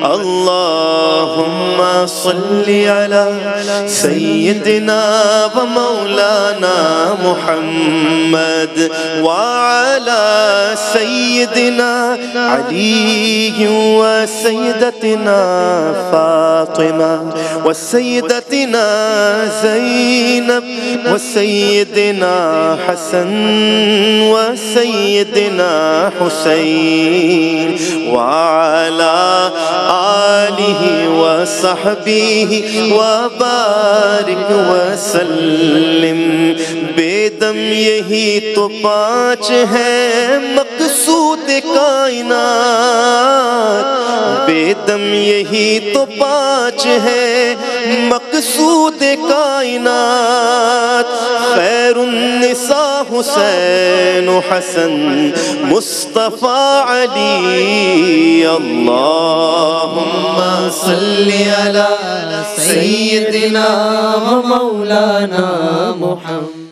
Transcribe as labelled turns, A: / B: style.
A: اللهم صل على سيدنا ومولانا محمد وعلى سيدنا علي وسيدتنا فاطمة وسيدتنا زينب وسيدنا حسن وسيدنا حسين وعلى آله وصحبه وبارك وسلم. بیدم یہی تو پانچ ہے مقصود کائنات، بیدم یہی تو پانچ ہے مقصود کائنات. خیر النساء حسین و حسن مصطفیٰ علی. اللہم صلی علی سیدنا و مولانا محمد.